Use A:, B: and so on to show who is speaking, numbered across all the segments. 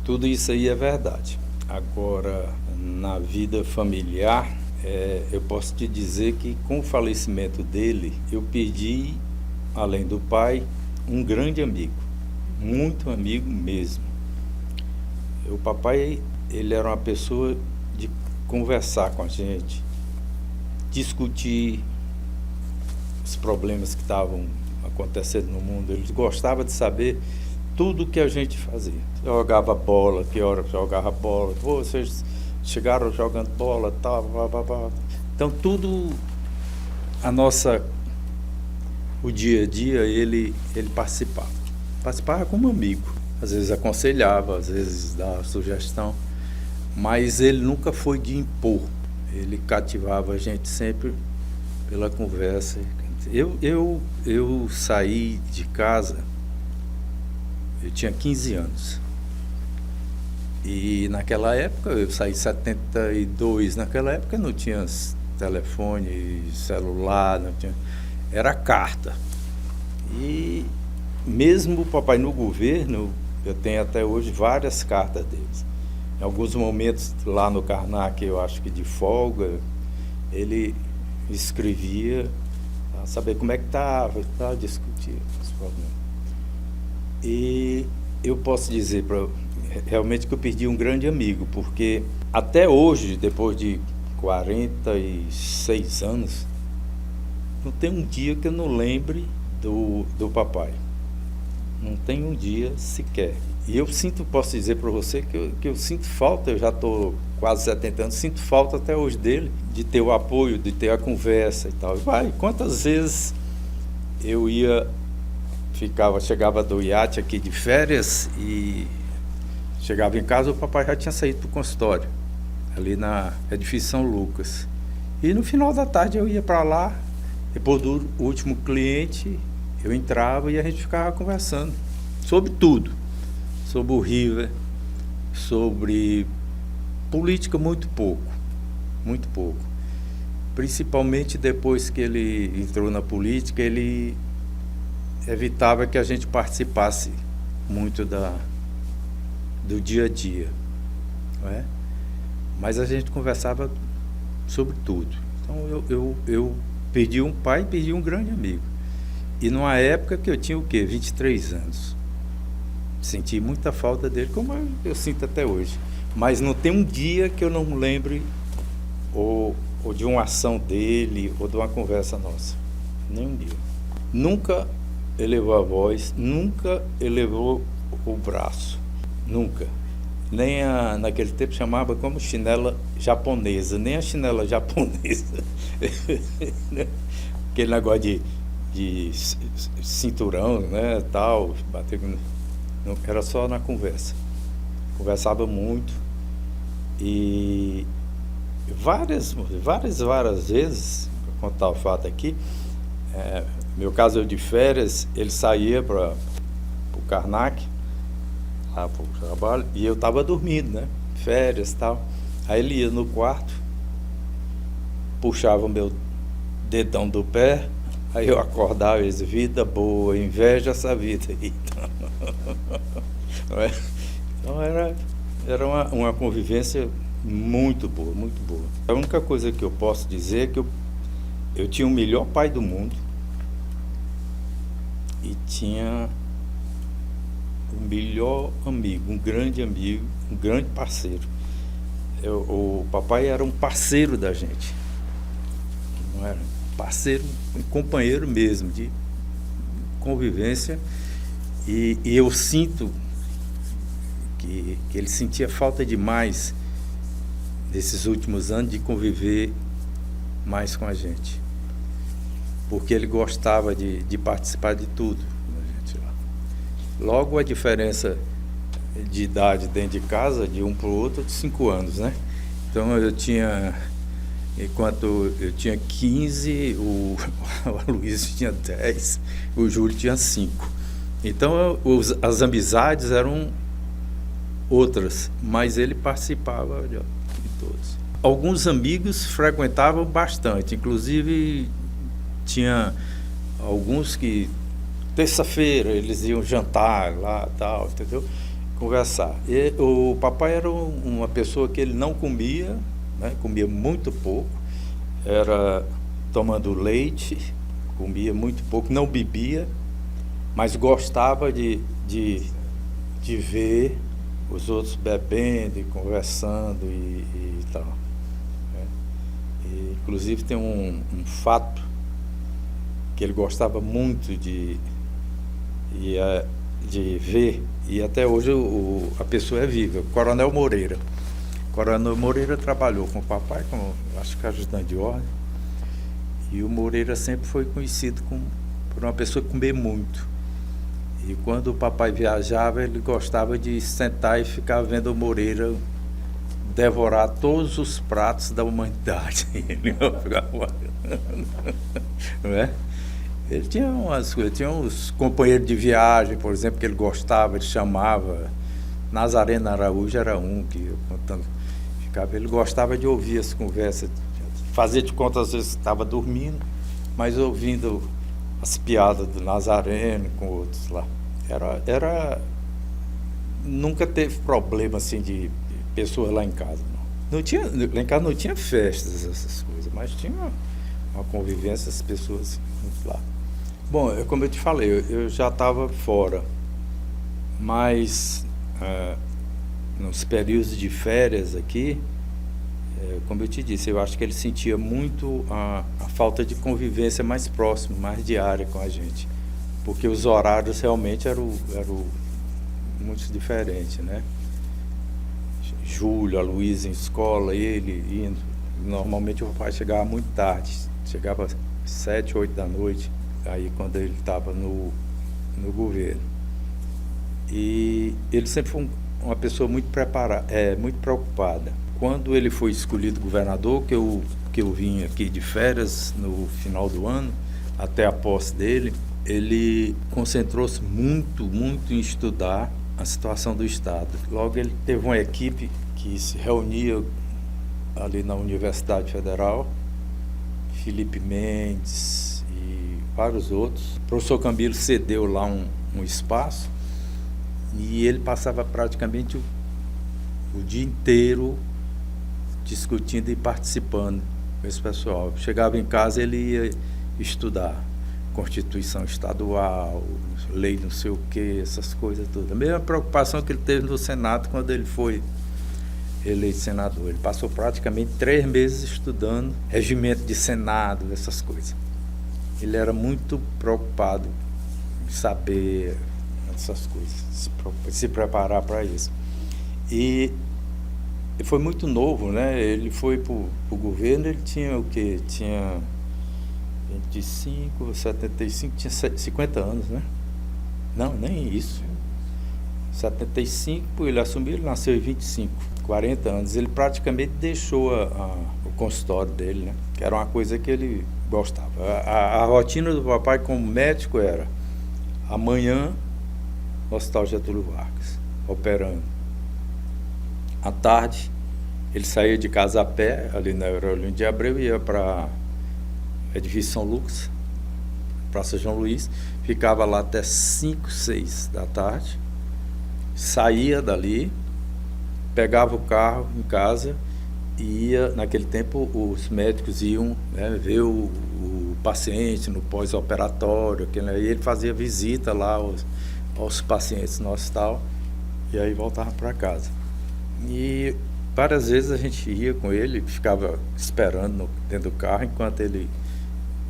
A: Tudo isso aí é verdade. Agora, na vida familiar, eu posso te dizer que com o falecimento dele, eu perdi, além do pai, um grande amigo, muito amigo mesmo. O papai, ele era uma pessoa de conversar com a gente, discutir os problemas que estavam acontecendo no mundo. Ele gostava de saber tudo o que a gente fazia. Jogava bola, que hora jogava bola, vocês chegaram jogando bola, tal, blá, blá, blá. Então tudo, o dia a dia, ele participava como amigo, às vezes aconselhava, às vezes dava sugestão, mas ele nunca foi de impor, ele cativava a gente sempre pela conversa. Eu saí de casa, eu tinha 15 anos. E naquela época, eu saí em 72, naquela época não tinha telefone, celular, não tinha, era carta. E mesmo o papai no governo, eu tenho até hoje várias cartas deles. Em alguns momentos lá no Karnak, eu acho que de folga, ele escrevia, para saber como é que estava, discutir os problemas. E eu posso dizer realmente que eu perdi um grande amigo, porque até hoje, depois de 46 anos, não tem um dia que eu não lembre do papai. Não tem um dia sequer. E eu posso dizer para você que eu sinto falta, eu já estou quase 70 anos, sinto falta até hoje dele, de ter o apoio, de ter a conversa e tal. Quantas vezes eu chegava do iate aqui de férias e chegava em casa, o papai já tinha saído para o consultório, ali na edifício São Lucas. E no final da tarde eu ia para lá, depois do último cliente, eu entrava e a gente ficava conversando sobre tudo. Sobre o River, sobre política, muito pouco. Principalmente depois que ele entrou na política, ele evitava que a gente participasse muito do dia a dia, não é? Mas a gente conversava sobre tudo. Então eu perdi um pai e perdi um grande amigo. E numa época que eu tinha 23 anos. Senti muita falta dele, como eu sinto até hoje. Mas não tem um dia que eu não lembre ou de uma ação dele ou de uma conversa nossa. Nem um dia. Nunca elevou a voz, nunca elevou o braço. Nunca. Nem naquele tempo chamava como chinela japonesa, nem a chinela japonesa. Aquele negócio de cinturão, né, tal, bater, não, era só na conversa. Conversava muito e várias vezes, vou contar o fato aqui, meu caso eu de férias, ele saía para o Karnak, lá para o trabalho, e eu estava dormindo, né? Férias e tal. Aí ele ia no quarto, puxava o meu dedão do pé, aí eu acordava e dizia, vida boa, inveja essa vida aí. Então era uma convivência muito boa, muito boa. A única coisa que eu posso dizer é que eu tinha o melhor pai do mundo e tinha o melhor amigo, um grande parceiro. O papai era um parceiro da gente, não era parceiro, um companheiro mesmo, de convivência, e eu sinto que ele sentia falta demais desses últimos anos de conviver mais com a gente, porque ele gostava de participar de tudo, a gente lá. Logo a diferença de idade dentro de casa, de um para o outro, de 5 anos, né? Então enquanto eu tinha 15, o Aloysio tinha 10, o Júlio tinha 5. Então as amizades eram outras, mas ele participava de todos. Alguns amigos frequentavam bastante, inclusive tinha alguns que terça-feira eles iam jantar lá, tal, entendeu? conversar. E o papai era uma pessoa que ele não comia, né? Comia muito pouco, era tomando leite, comia muito pouco, não bebia, mas gostava de ver os outros bebendo e conversando e tal. Né? E, inclusive tem um fato que ele gostava muito de ver, e até hoje a pessoa é viva, Coronel Moreira. Coronel Moreira trabalhou com o papai, como acho que ajudante de ordem, e o Moreira sempre foi conhecido por uma pessoa que comia muito. E quando o papai viajava, ele gostava de sentar e ficar vendo o Moreira devorar todos os pratos da humanidade. Ele não ficava... não é? Ele tinha uns companheiros de viagem, por exemplo, que ele gostava, ele chamava. Nazareno Araújo era um que eu contando, ficava. Ele gostava de ouvir as conversas, fazer de conta às vezes estava dormindo, mas ouvindo as piadas do Nazareno com outros lá. Nunca teve problema assim de pessoas lá em casa. Não tinha, lá em casa não tinha festas, essas coisas, mas tinha uma convivência, as pessoas muito lá. Bom, como eu te falei, eu já estava fora, mas nos períodos de férias aqui, como eu te disse, eu acho que ele sentia muito a falta de convivência mais próxima, mais diária com a gente, porque os horários realmente eram muito diferentes, né? Júlio, a Luísa em escola, ele indo. Normalmente o papai chegava muito tarde, chegava 7, 8 da noite, aí quando ele estava no governo. E ele sempre foi uma pessoa muito muito preocupada. Quando ele foi escolhido governador, que eu vim aqui de férias no final do ano, até a posse dele, ele concentrou-se muito em estudar a situação do Estado. Logo ele teve uma equipe que se reunia ali na Universidade Federal, Felipe Mendes e vários outros. O professor Camilo cedeu lá um espaço e ele passava praticamente o dia inteiro discutindo e participando com esse pessoal. Chegava em casa, ele ia estudar Constituição Estadual, lei não sei o que, essas coisas todas. A mesma preocupação que ele teve no Senado quando ele foi eleito senador. Ele passou praticamente 3 meses estudando regimento de Senado, essas coisas. Ele era muito preocupado em saber essas coisas, se preparar para isso. E ele foi muito novo, né? Ele foi para o governo, ele tinha o quê? Tinha 25, 75, tinha 50 anos, né? Não, nem isso. 75, ele assumiu, ele nasceu em 25, 40 anos. Ele praticamente deixou o consultório dele, né? Que era uma coisa que ele gostava. A rotina do papai como médico era amanhã no Hospital Getúlio Vargas, operando. À tarde, ele saía de casa a pé, ali na Aureliano de Abreu, ia para Edifício São Lucas, Praça João Luiz, ficava lá até 5, 6 da tarde, saía dali, pegava o carro em casa e ia. Naquele tempo os médicos iam, né, ver o paciente no pós-operatório, e ele fazia visita lá aos pacientes no hospital e aí voltava para casa. E várias vezes a gente ia com ele, ficava esperando dentro do carro enquanto ele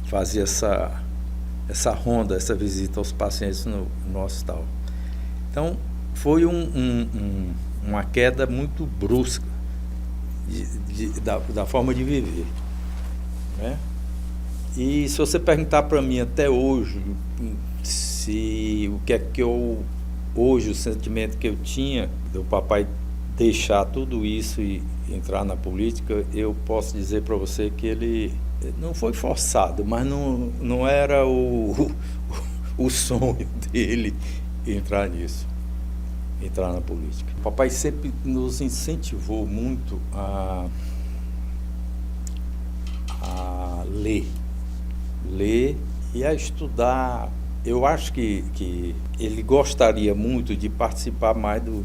A: fazia essa ronda, essa visita aos pacientes no hospital. Então foi uma queda muito brusca da forma de viver, né? E se você perguntar para mim até hoje o que é que hoje, o sentimento que eu tinha do papai deixar tudo isso e entrar na política, eu posso dizer para você que ele não foi forçado, mas não era o sonho dele entrar nisso, entrar na política. O papai sempre nos incentivou muito a ler e a estudar Eu acho que ele gostaria muito de participar mais do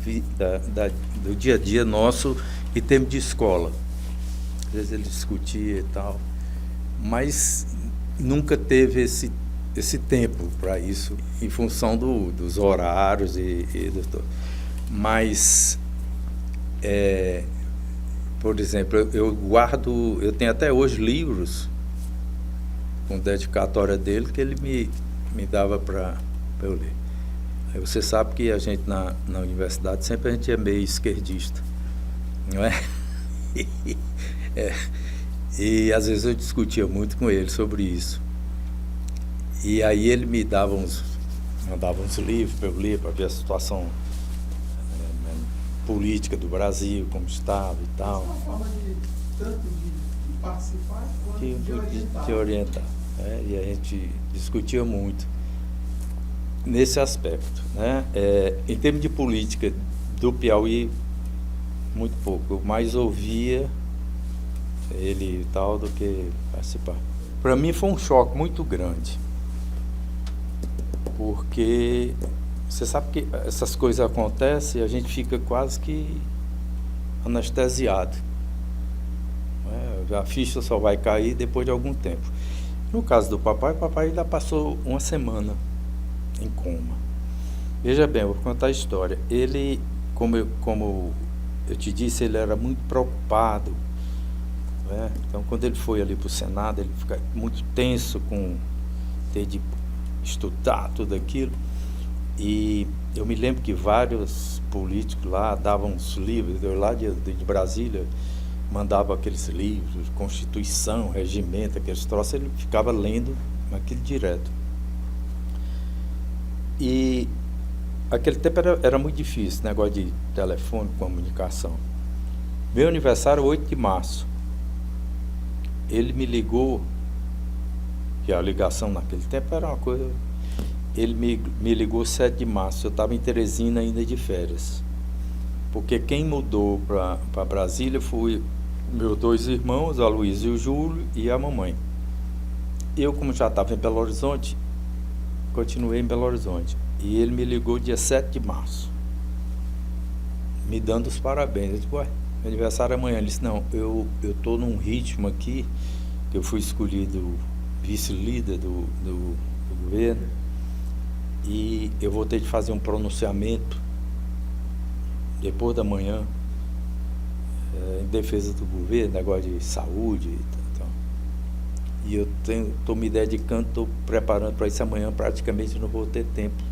A: dia a dia nosso em termos de escola. Às vezes ele discutia e tal, mas nunca teve esse tempo para isso, em função dos horários mas, por exemplo, eu tenho até hoje livros com dedicatória dele que ele me dava para eu ler. Aí você sabe que a gente na universidade sempre a gente é meio esquerdista, não é? E às vezes eu discutia muito com ele sobre isso. E aí ele mandava uns livros para eu ler, para ver a situação política do Brasil, como estava e tal.
B: É uma forma tanto de participar quanto
A: de orientar. E a gente discutia muito nesse aspecto, né? Em termos de política do Piauí, muito pouco. Eu mais ouvia ele e tal do que participar. Para mim foi um choque muito grande, porque você sabe que essas coisas acontecem e a gente fica quase que anestesiado. A ficha só vai cair depois de algum tempo. No caso do papai, o papai ainda passou uma semana em coma. Veja bem, eu vou contar a história. Ele, como eu te disse, ele era muito preocupado. Então, quando ele foi ali para o Senado, ele fica muito tenso com ter de estudar tudo aquilo. E eu me lembro que vários políticos lá davam uns livros, eu lá de Brasília, mandava aqueles livros, Constituição, Regimento, aqueles troços, ele ficava lendo aquilo direto. E aquele tempo era muito difícil, negócio de telefone, comunicação. Meu aniversário é 8 de março. Ele me ligou, que a ligação naquele tempo era uma coisa... Ele me ligou 7 de março, eu estava em Teresina ainda de férias. Porque quem mudou para Brasília foi meus 2 irmãos, a Luísa e o Júlio, e a mamãe. Eu, como já estava em Belo Horizonte, continuei em Belo Horizonte. E ele me ligou dia 7 de março, me dando os parabéns. Eu disse, ué, meu aniversário é amanhã. Ele disse, não, eu estou num ritmo aqui, que eu fui escolhido vice-líder do governo, e eu vou ter de fazer um pronunciamento depois da manhã em defesa do governo, negócio de saúde e tal. E eu estou me dedicando, estou preparando para isso amanhã, praticamente não vou ter tempo.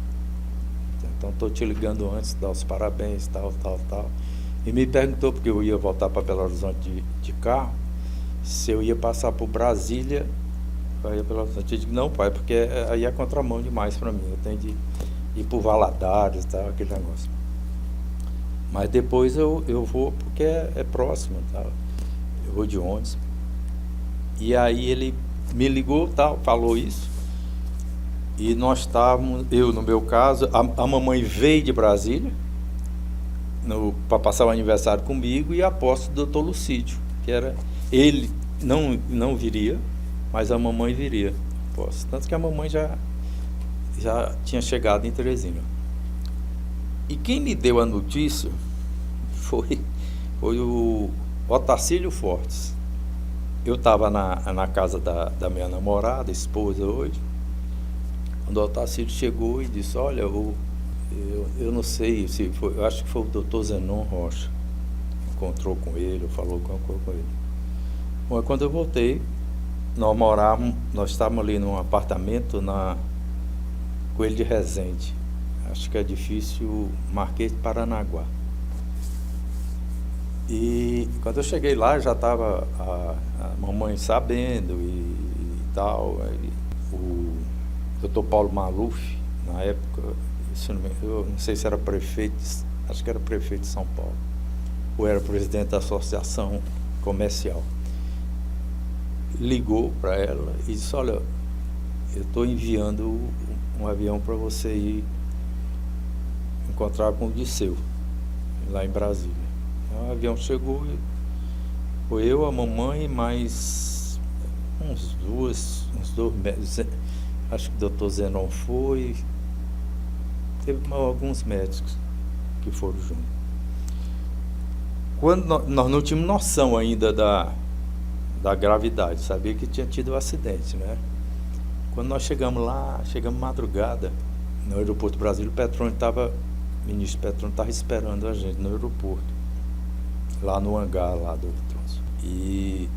A: Então estou te ligando antes, dar os parabéns, tal. E me perguntou, porque eu ia voltar para Belo Horizonte de carro, se eu ia passar por Brasília para ir para Belo Horizonte. Eu digo, não, pai, porque aí é contramão demais para mim, eu tenho de ir por Valadares e tal, aquele negócio. Mas depois eu vou, porque é próximo, tá? Eu vou de ônibus. E aí ele me ligou, tal, falou isso. E nós estávamos, eu no meu caso, a mamãe veio de Brasília para passar o aniversário comigo, e a posse do Dr. Lucídio, que era, ele não viria, mas a mamãe viria. Posse. Tanto que a mamãe já tinha chegado em Teresina. E quem me deu a notícia foi o Otacílio Fortes. Eu estava na casa da minha namorada, esposa hoje, quando o Otacílio chegou e disse, olha, eu não sei se foi, eu acho que foi o doutor Zenon Rocha, encontrou com ele, falou com ele. Bom, quando eu voltei, nós estávamos ali num apartamento na Coelho de Resende, acho que é difícil, Marquês de Paranaguá. E quando eu cheguei lá, já estava a mamãe sabendo e tal. O doutor Paulo Maluf, na época, eu não sei se era prefeito, acho que era prefeito de São Paulo, ou era presidente da Associação Comercial, ligou para ela e disse, olha, eu estou enviando um avião para você ir encontrar com o Disseu, lá em Brasília. O avião chegou, foi eu, a mamãe, mais uns 2 meses. acho que o doutor Zenon foi, teve alguns médicos que foram juntos. Quando nós não tínhamos noção ainda da gravidade, sabia que tinha tido um acidente, né? Quando nós chegamos lá, chegamos madrugada no aeroporto Brasília, o ministro Petrônio estava esperando a gente no aeroporto, lá no hangar lá do troço. E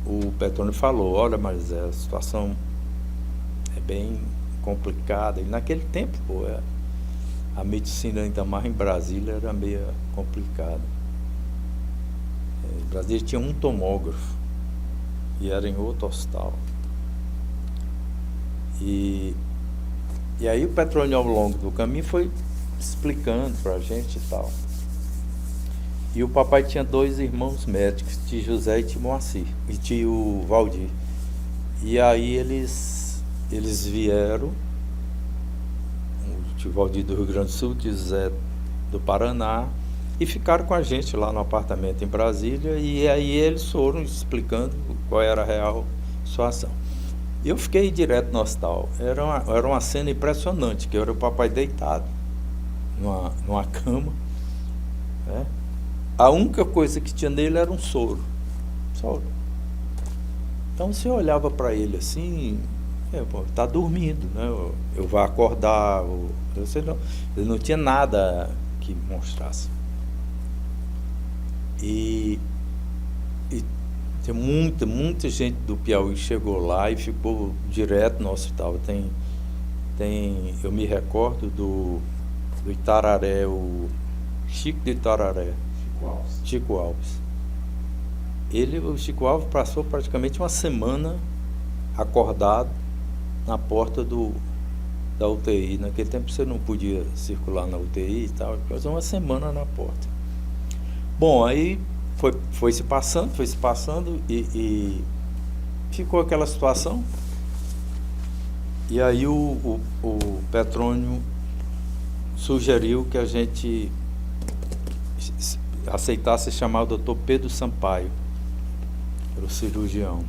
A: o Petrônio falou: olha, Marisé, a situação é bem complicada. E naquele tempo, a medicina, ainda mais em Brasília, era meio complicada. Em Brasília tinha um tomógrafo e era em outro hospital. E aí o Petrônio, ao longo do caminho, foi explicando pra gente e tal. E o papai tinha 2 irmãos médicos, tio José e tio Moacir, e tio Valdir. E aí eles vieram, o tio Valdir do Rio Grande do Sul, o tio José do Paraná, e ficaram com a gente lá no apartamento em Brasília, e aí eles foram explicando qual era a real situação. Eu fiquei direto no hospital. Era uma cena impressionante, que era o papai deitado numa cama, né? A única coisa que tinha nele era um soro. Então você olhava para ele assim, tá dormindo, né? Eu vou acordar, ele não tinha nada que mostrasse. E tem muita gente do Piauí chegou lá e ficou direto no hospital. Eu me recordo do Itararé, o Chico de Itararé, Chico Alves. O Chico Alves passou praticamente uma semana acordado na porta da UTI. Naquele tempo você não podia circular na UTI e tal, passou uma semana na porta. Bom, aí foi se passando e ficou aquela situação. E aí o Petrônio sugeriu que a gente aceitasse chamar o doutor Pedro Sampaio, era o cirurgião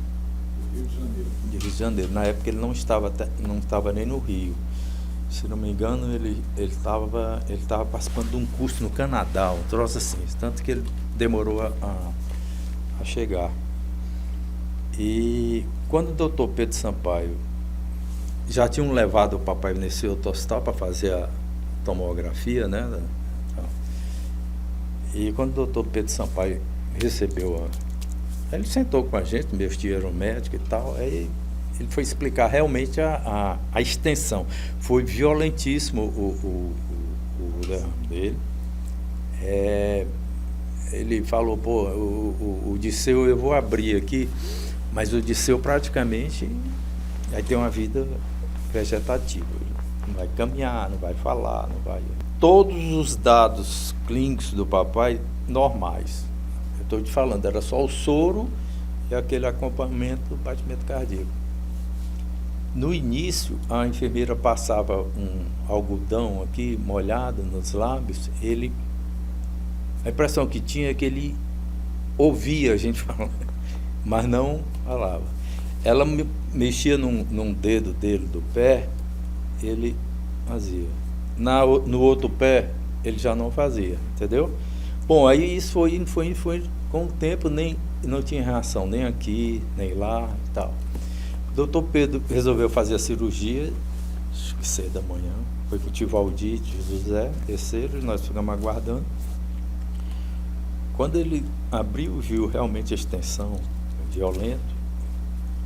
A: de Rio de Janeiro. Na época ele não estava nem no Rio. Se não me engano, ele estava participando de um curso no Canadá, um troço assim, tanto que ele demorou a chegar. E quando o doutor Pedro Sampaio já tinham levado o papai nesse outro hospital para fazer a tomografia, né? E quando o doutor Pedro Sampaio recebeu ele sentou com a gente, meus tios eram médicos e tal, aí ele foi explicar realmente a extensão. Foi violentíssimo o derrame dele. Ele falou: o Disseu eu vou abrir aqui, mas o Disseu praticamente vai ter uma vida vegetativa. Ele não vai caminhar, não vai falar, não vai... Todos os dados clínicos do papai normais. Eu estou te falando, era só o soro e aquele acompanhamento do batimento cardíaco. No início, a enfermeira passava um algodão aqui, molhado nos lábios. A impressão que tinha é que ele ouvia a gente falar, mas não falava. Ela mexia num dedo dele do pé, ele fazia. No outro pé, ele já não fazia, entendeu? Bom, aí isso foi com o tempo, não tinha reação nem aqui, nem lá e tal. O doutor Pedro resolveu fazer a cirurgia, acho que 6 da manhã, foi com o tio Valdir, tio José, desceram, e nós ficamos aguardando. Quando ele abriu, viu realmente a extensão, violento,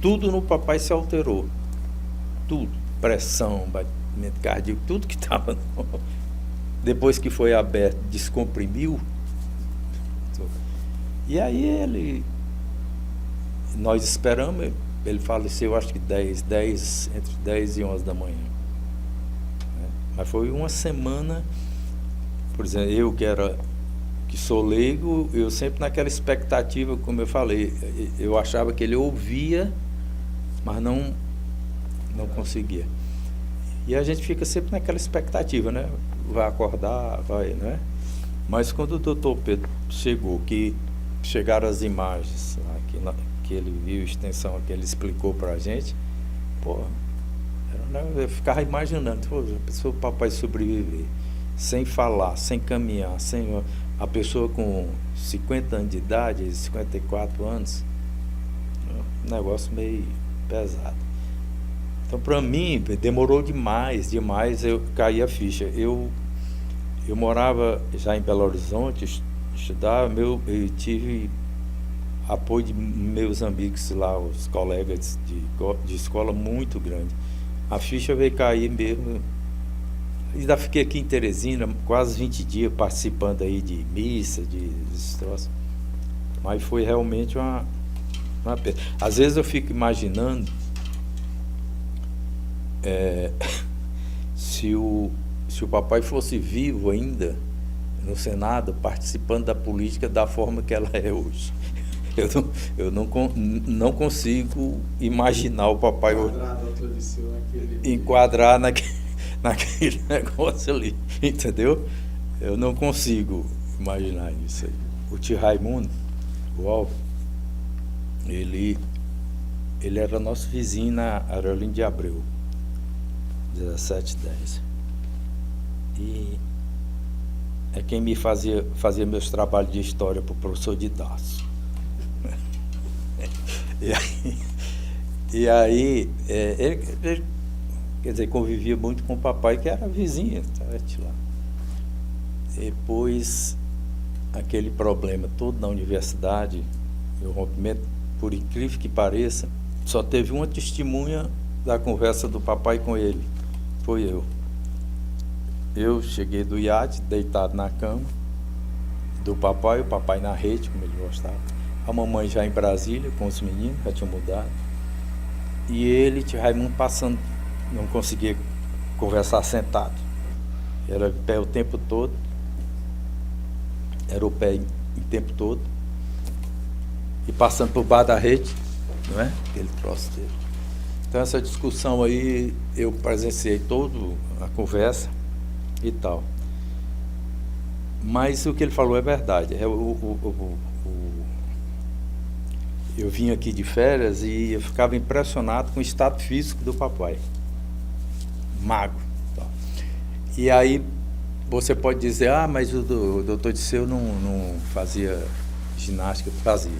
A: tudo no papai se alterou. Tudo, pressão, batimento cardíaco, tudo que estava... Depois que foi aberto, descomprimiu. E aí nós esperamos, ele faleceu acho que entre 10 e 11 da manhã. Mas foi uma semana, por exemplo, eu que sou leigo, eu sempre naquela expectativa, como eu falei, eu achava que ele ouvia, mas não conseguia. E a gente fica sempre naquela expectativa, né? Vai acordar, vai, né? Mas quando o doutor Pedro chegou, que chegaram as imagens lá, que ele viu a extensão que ele explicou pra gente, Eu ficava imaginando, pô, a pessoa, o papai sobreviver, sem falar, sem caminhar, sem a pessoa com 50 anos de idade, 54 anos, um negócio meio pesado. Então, para mim, demorou demais eu caí a ficha. Eu morava já em Belo Horizonte, estudava, eu tive apoio de meus amigos lá, os colegas de escola muito grande. A ficha veio cair mesmo. Ainda fiquei aqui em Teresina quase 20 dias participando aí de missa, de troços. Mas foi realmente uma perda. Às vezes eu fico imaginando se o papai fosse vivo ainda no Senado, participando da política da forma que ela é hoje. Eu não consigo imaginar o papai enquadrar naquele negócio ali, entendeu? Eu não consigo imaginar isso aí. O tio Raimundo, o Alvo, ele era nosso vizinho na Aerolínea de Abreu, 1710. E é quem me fazia meus trabalhos de história para o professor Didaço. E aí ele, quer dizer, convivia muito com o papai, que era vizinho, lá. Depois, aquele problema todo na universidade, o rompimento, por incrível que pareça, só teve uma testemunha da conversa do papai com ele, foi eu. Eu cheguei do iate, deitado na cama do papai, o papai na rede, como ele gostava. A mamãe já em Brasília, com os meninos, já tinha mudado. E ele, tio Raimundo, passando, não conseguia conversar sentado. Era o pé o tempo todo. Era o pé o tempo todo. E passando por baixo da rede, não é? Aquele troço dele. Então, essa discussão aí, eu presenciei toda a conversa e tal. Mas o que ele falou é verdade. Eu vim aqui de férias e eu ficava impressionado com o estado físico do papai. Magro. Tá. E aí você pode dizer, mas o doutor Disseu não fazia ginástica. Fazia.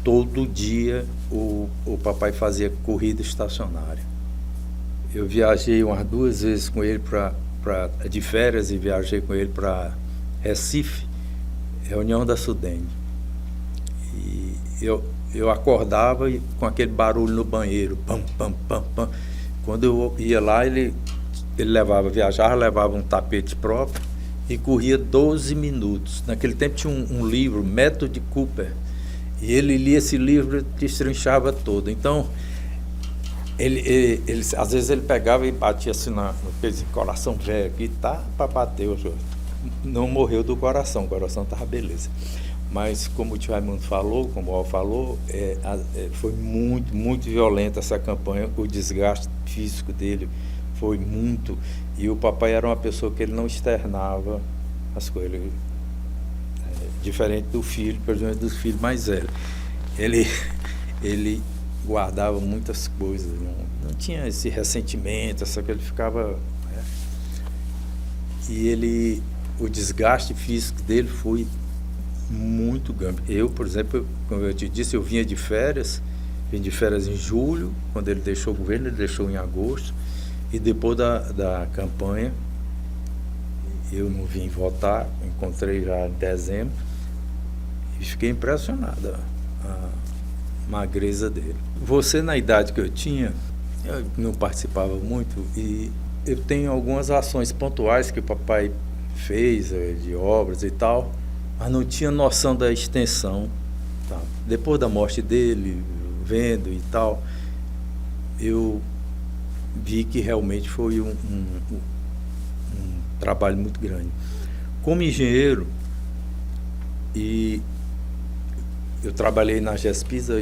A: Todo dia o papai fazia corrida estacionária. Eu viajei umas 2 vezes com ele de férias e viajei com ele para Recife, reunião da Sudene. E eu acordava com aquele barulho no banheiro, pam, pam, pam, pam. Quando eu ia lá, ele viajava, levava um tapete próprio e corria 12 minutos. Naquele tempo tinha um livro, Método de Cooper, e ele lia esse livro e destrinchava todo. Então, ele às vezes ele pegava e batia assim no coração velho aqui, tá para bater. Não morreu do coração, o coração estava beleza. Mas como o tio Raimundo falou, como o Al falou, foi muito, muito violenta essa campanha, o desgaste físico dele foi muito, e o papai era uma pessoa que ele não externava as coisas, diferente do filho, principalmente dos filhos mais velhos. Ele guardava muitas coisas, não tinha esse ressentimento, só que ele ficava... E o desgaste físico dele foi muito grande. Eu, por exemplo, como eu te disse, eu vim de férias em julho, quando ele deixou o governo, ele deixou em agosto, e depois da campanha, eu não vim votar, encontrei já em dezembro, e fiquei impressionado, a magreza dele. Você, na idade que eu tinha, eu não participava muito, e eu tenho algumas ações pontuais que o papai fez, de obras e tal, mas não tinha noção da extensão. Tá? Depois da morte dele, vendo e tal, eu vi que realmente foi um trabalho muito grande. Como engenheiro, e eu trabalhei na GESPISA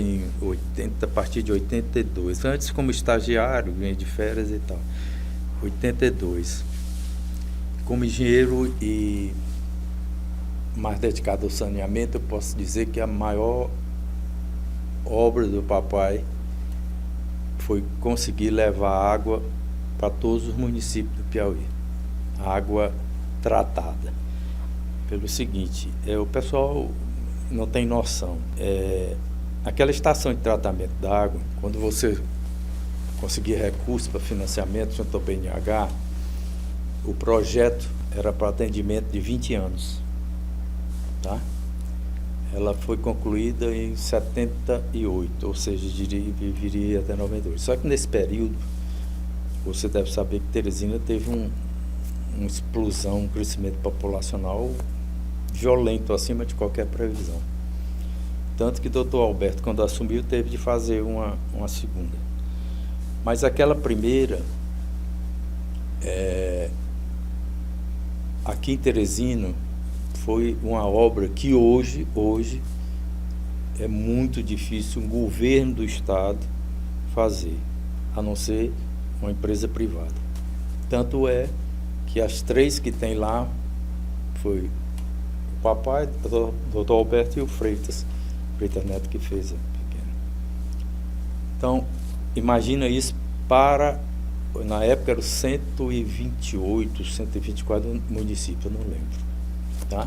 A: a partir de 82. Antes, como estagiário, vinha de férias e tal. 82. Como engenheiro e mais dedicado ao saneamento, eu posso dizer que a maior obra do papai foi conseguir levar água para todos os municípios do Piauí. Água tratada. Pelo seguinte, o pessoal não tem noção. Aquela estação de tratamento da água, quando você conseguir recursos para financiamento junto ao BNH, o projeto era para atendimento de 20 anos. Tá? Ela foi concluída em 78, ou seja, viveria até 92. Só que nesse período, você deve saber que Teresina teve uma explosão, um crescimento populacional violento, acima de qualquer previsão. Tanto que o doutor Alberto, quando assumiu, teve de fazer uma segunda. Mas aquela primeira, aqui em Teresina, foi uma obra que hoje é muito difícil um governo do estado fazer, a não ser uma empresa privada. Tanto é que as 3 que tem lá foi o papai, o doutor Alberto e o Freitas Neto, que fez a pequena. Então, imagina isso na época eram 128, 124 municípios, eu não lembro. Tá?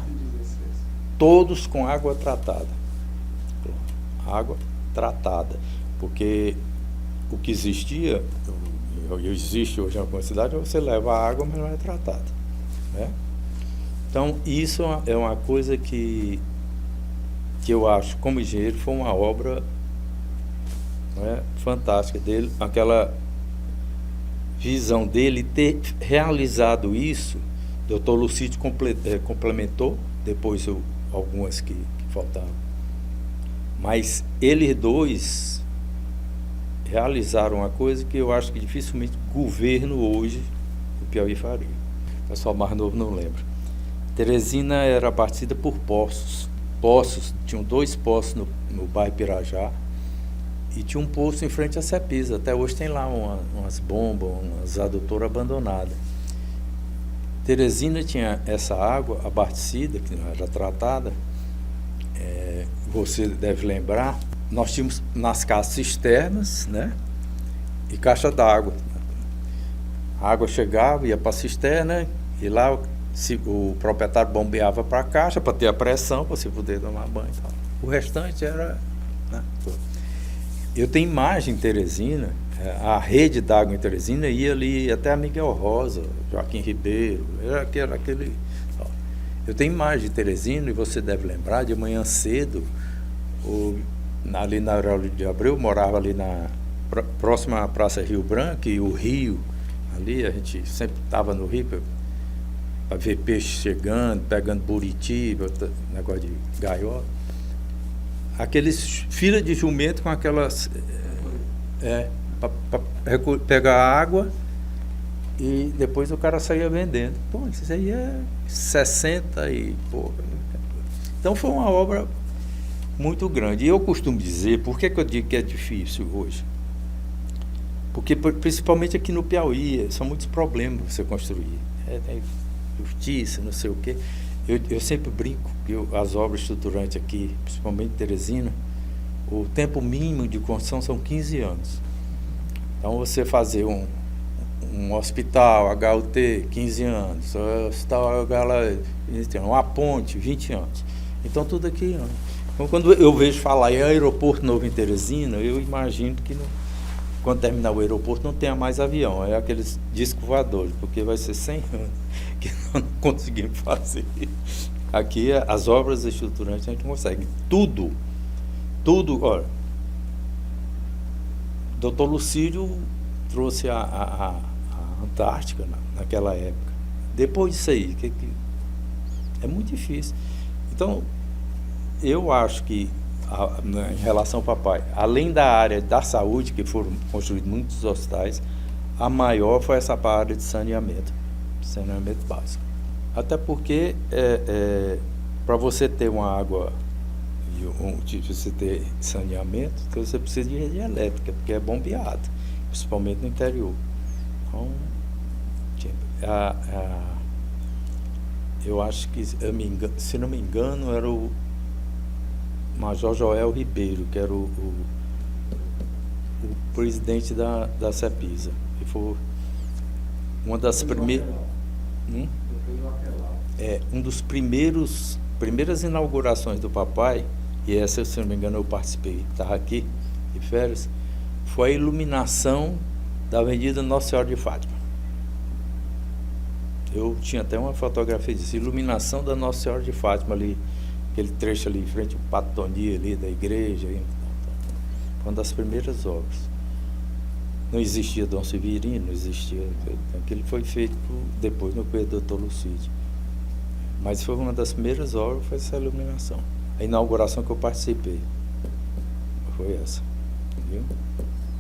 A: Todos com água tratada. Água tratada. Porque o que existia, existe hoje em alguma cidade, você leva a água, mas não é tratada. Né? Então, isso é uma coisa que eu acho, como engenheiro, foi uma obra, né, fantástica dele, aquela visão dele ter realizado isso. O doutor Lucídio complementou, depois algumas que faltavam. Mas eles 2 realizaram uma coisa que eu acho que dificilmente o governo hoje do Piauí faria. O pessoal mais novo não lembra. Teresina era abatida por poços. Tinham 2 poços no bairro Pirajá e tinha um poço em frente à Cepisa. Até hoje tem lá umas bombas, umas adutoras abandonadas. Teresina tinha essa água abastecida, que não era tratada. Você deve lembrar, nós tínhamos nas casas cisternas, né, e caixa d'água. A água chegava, ia para a cisterna, e lá o proprietário bombeava para a caixa para ter a pressão, para você poder tomar banho e tal. O restante era... Né, eu tenho imagem em Teresina, a rede d'água em Teresina ia ali até a Miguel Rosa, Joaquim Ribeiro, era aquele... Eu tenho imagem de Teresina, e você deve lembrar, de manhã cedo, ali na Aurélio de Abreu, morava ali próxima à Praça Rio Branco, e o rio, ali a gente sempre estava no rio para ver peixe chegando, pegando buriti, negócio de gaiola. Aqueles filas de jumento com aquelas... para pegar água, e depois o cara saía vendendo. Pô, isso aí é 60 e pouco. Então foi uma obra muito grande. E eu costumo dizer, por que eu digo que é difícil hoje? Porque principalmente aqui no Piauí, são muitos problemas você construir. Tem justiça, não sei o quê. Eu sempre brinco que as obras estruturantes aqui, principalmente em Teresina, o tempo mínimo de construção são 15 anos. Então você fazer um hospital, HUT, 15 anos, hospital, uma ponte, 20 anos. Então tudo aqui. Então, quando eu vejo falar em aeroporto novo em Teresina, eu imagino que quando terminar o aeroporto não tenha mais avião, é aqueles discos voadores, porque vai ser 100 anos que nós não conseguimos fazer. Aqui as obras estruturantes a gente consegue. Tudo, olha, o doutor Lucídio trouxe a Antártica naquela época. Depois disso aí, é muito difícil. Então, eu acho que, em relação ao papai, além da área da saúde, que foram construídos muitos hospitais, a maior foi essa área de saneamento básico. Até porque, para você ter uma água, você ter saneamento, então você precisa de rede elétrica, porque é bombeado, principalmente no interior. Então, eu acho que, se não me engano, era o Major Joel Ribeiro, que era o presidente da CEPISA. E foi uma das primeiras. Um dos primeiras inaugurações do papai, e essa, se não me engano, eu participei, estava aqui de férias, foi a iluminação da Avenida Nossa Senhora de Fátima. Eu tinha até uma fotografia disso, iluminação da Nossa Senhora de Fátima ali, aquele trecho ali em frente ao Pato Toni ali da igreja. Foi uma das primeiras obras. Não existia Dom Severino, não existia. Aquilo foi feito depois no período do Dr. Lucídio. Mas foi uma das primeiras obras, foi essa iluminação. A inauguração que eu participei foi essa. Entendeu?